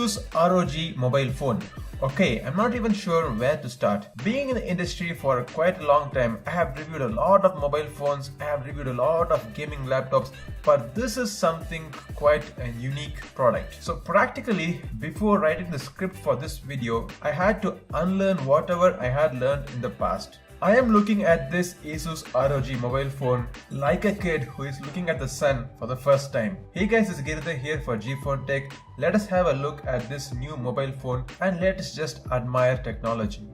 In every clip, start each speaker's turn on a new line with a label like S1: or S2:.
S1: ASUS ROG mobile phone. Okay, I'm not even sure where to start. Being in the industry for quite a long time, I have reviewed a lot of mobile phones, I have reviewed a lot of gaming laptops, but this is something quite a unique product. So practically, before writing the script for this video, I had to unlearn whatever I had learned in the past. I am looking at this ASUS ROG mobile phone like a kid who is looking at the sun for the first time. Hey guys, it's Giridhar here for G Phone Tech. Let us have a look at this new mobile phone and let us just admire technology.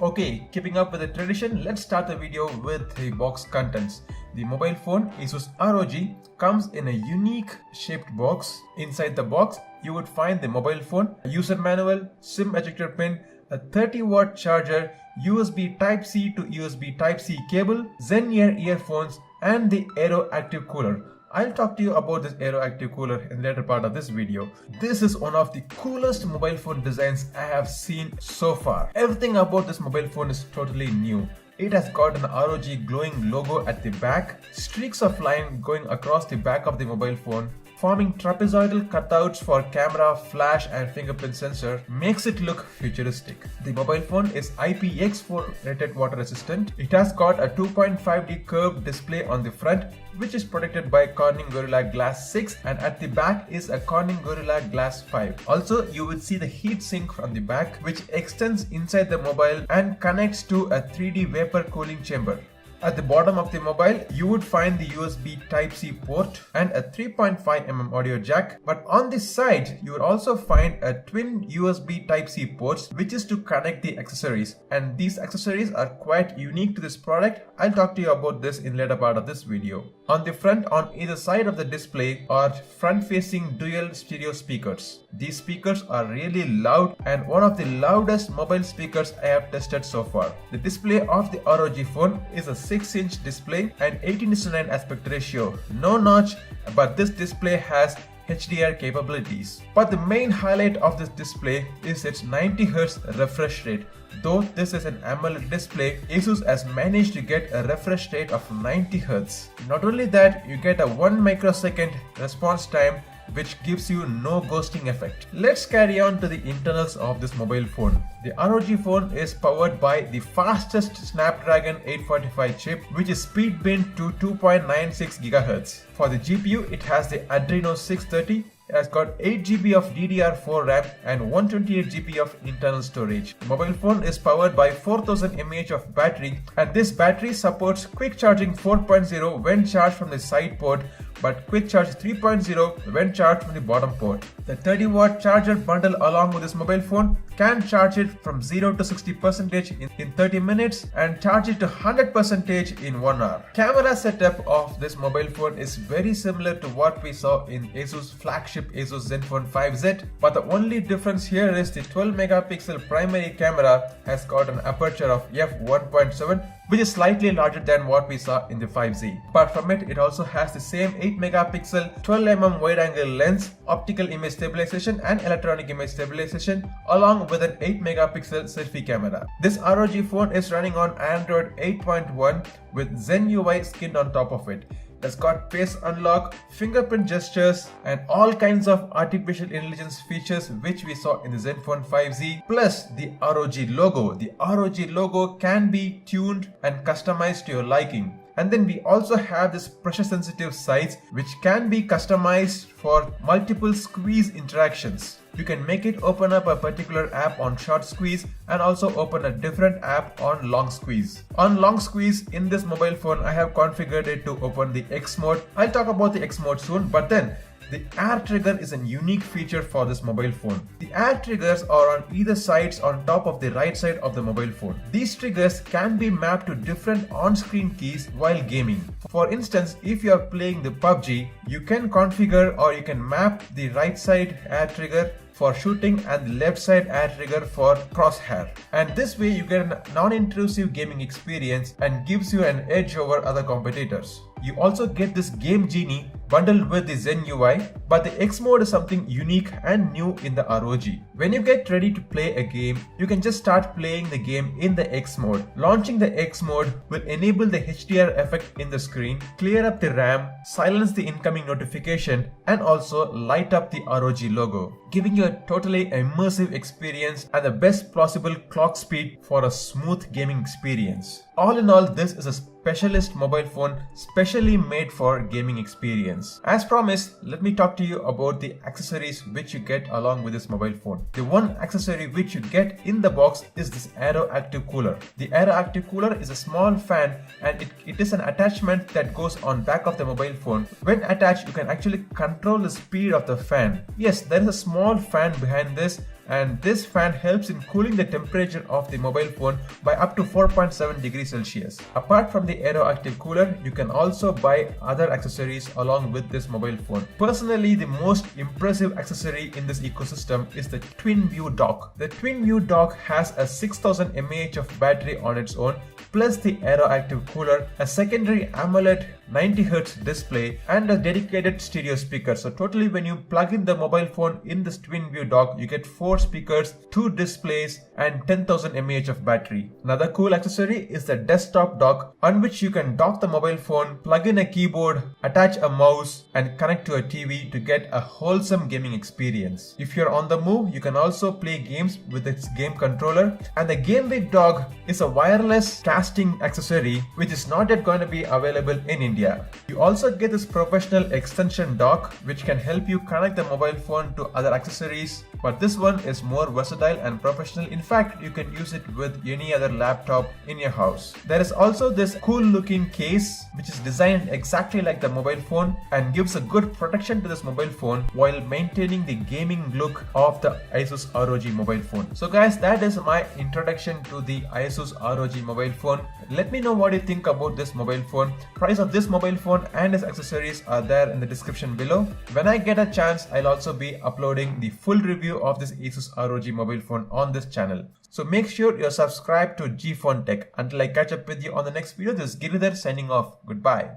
S1: Okay, keeping up with the tradition, let's start the video with the box contents. The mobile phone ASUS ROG comes in a unique shaped box. Inside the box, you would find the mobile phone, a user manual, SIM ejector pin, a 30-watt charger, USB Type-C to USB Type-C cable, Zen-Ear earphones, and the Aero Active Cooler. I'll talk to you about this Aero Active Cooler in the later part of this video. This is one of the coolest mobile phone designs I have seen so far. Everything about this mobile phone is totally new. It has got an ROG glowing logo at the back, streaks of line going across the back of the mobile phone, forming trapezoidal cutouts for camera, flash and fingerprint sensor makes it look futuristic. The mobile phone is IPX4 rated water resistant. It has got a 2.5D curved display on the front, which is protected by Corning Gorilla Glass 6, and at the back is a Corning Gorilla Glass 5. Also, you will see the heat sink on the back, which extends inside the mobile and connects to a 3D vapor cooling chamber. At the bottom of the mobile, you would find the USB Type-C port and a 3.5mm audio jack, but on the side, you will also find a twin USB Type-C ports, which is to connect the accessories, and these accessories are quite unique to this product. I'll talk to you about this in later part of this video. On the front, on either side of the display are front-facing dual stereo speakers. These speakers are really loud and one of the loudest mobile speakers I have tested so far. The display of the ROG phone is a 6-inch display and 18:9 aspect ratio. No notch, but this display has HDR capabilities. But the main highlight of this display is its 90Hz refresh rate. Though this is an AMOLED display, ASUS has managed to get a refresh rate of 90Hz. Not only that, you get a 1 microsecond response time, which gives you no ghosting effect. Let's carry on to the internals of this mobile phone. The ROG phone is powered by the fastest Snapdragon 845 chip, which is speed binned to 2.96 GHz. For the GPU, it has the Adreno 630. It has got 8GB of DDR4 RAM and 128GB of internal storage. The mobile phone is powered by 4000 mAh of battery, and this battery supports quick charging 4.0 when charged from the side port, but quick charge 3.0 when charged from the bottom port. The 30-watt charger bundle along with this mobile phone can charge it from 0 to 60% in 30 minutes and charge it to 100% in 1 hour. Camera setup of this mobile phone is very similar to what we saw in ASUS flagship ASUS ZenFone 5Z, but the only difference here is the 12 megapixel primary camera has got an aperture of f1.7, which is slightly larger than what we saw in the 5Z. Apart from it, it also has the same 8 megapixel 12mm wide angle lens, optical image stabilization and electronic image stabilization, along with an 8 megapixel selfie camera. This ROG phone is running on Android 8.1 with Zen UI skinned on top of it. It's got face unlock, fingerprint gestures, and all kinds of artificial intelligence features which we saw in the ZenFone 5Z, plus the ROG logo. The ROG logo can be tuned and customized to your liking. And then we also have this pressure sensitive size which can be customized for multiple squeeze interactions. You can make it open up a particular app on short squeeze and also open a different app on long squeeze. On long squeeze in this mobile phone, I have configured it to open the X mode. I'll talk about the X mode soon, but then the air trigger is a unique feature for this mobile phone. The air triggers are on either sides on top of the right side of the mobile phone. These triggers can be mapped to different on-screen keys while gaming. For instance, if you are playing the PUBG, you can configure or you can map the right side air trigger for shooting and the left side air trigger for crosshair. And this way you get a non-intrusive gaming experience and gives you an edge over other competitors. You also get this Game Genie bundled with the Zen UI, but the X mode is something unique and new in the ROG. When you get ready to play a game, you can just start playing the game in the X mode. Launching the X mode will enable the HDR effect in the screen, clear up the RAM, silence the incoming notification, and also light up the ROG logo, giving you a totally immersive experience and the best possible clock speed for a smooth gaming experience. All in all, this is a specialist mobile phone specially made for gaming experience. As promised, let me talk to you about the accessories which you get along with this mobile phone. The one accessory which you get in the box is this Aero Active Cooler. The Aero Active Cooler is a small fan and it is an attachment that goes on back of the mobile phone. When attached, you can actually control the speed of the fan. Yes, there is a small fan behind this, and this fan helps in cooling the temperature of the mobile phone by up to 4.7 degrees Celsius. Apart from the Aero Active Cooler, you can also buy other accessories along with this mobile phone. Personally, the most impressive accessory in this ecosystem is the TwinView Dock. The TwinView Dock has a 6000 mAh of battery on its own, plus the Aero Active Cooler, a secondary AMOLED 90Hz display, and a dedicated stereo speaker. So totally, when you plug in the mobile phone in this TwinView Dock, you get 4 speakers, 2 displays, and 10,000 mAh of battery. Another cool accessory is the desktop dock, on which you can dock the mobile phone, plug in a keyboard, attach a mouse, and connect to a TV to get a wholesome gaming experience. If you're on the move, you can also play games with its game controller. And the GameVice dock is a wireless casting accessory which is not yet going to be available in India. You also get this professional extension dock which can help you connect the mobile phone to other accessories, but this one is more versatile and professional. In fact, you can use it with any other laptop in your house. There is also this cool looking case which is designed exactly like the mobile phone and gives a good protection to this mobile phone while maintaining the gaming look of the ASUS ROG mobile phone. So guys, that is my introduction to the ASUS ROG mobile phone. Let me know what you think about this mobile phone. Price of this mobile phone and its accessories are there in the description below. When I get a chance, I'll also be uploading the full review of this ASUS ROG mobile phone on this channel. So make sure you're subscribed to G Phone Tech. Until I catch up with you on the next video, this is Giridhar signing off. Goodbye.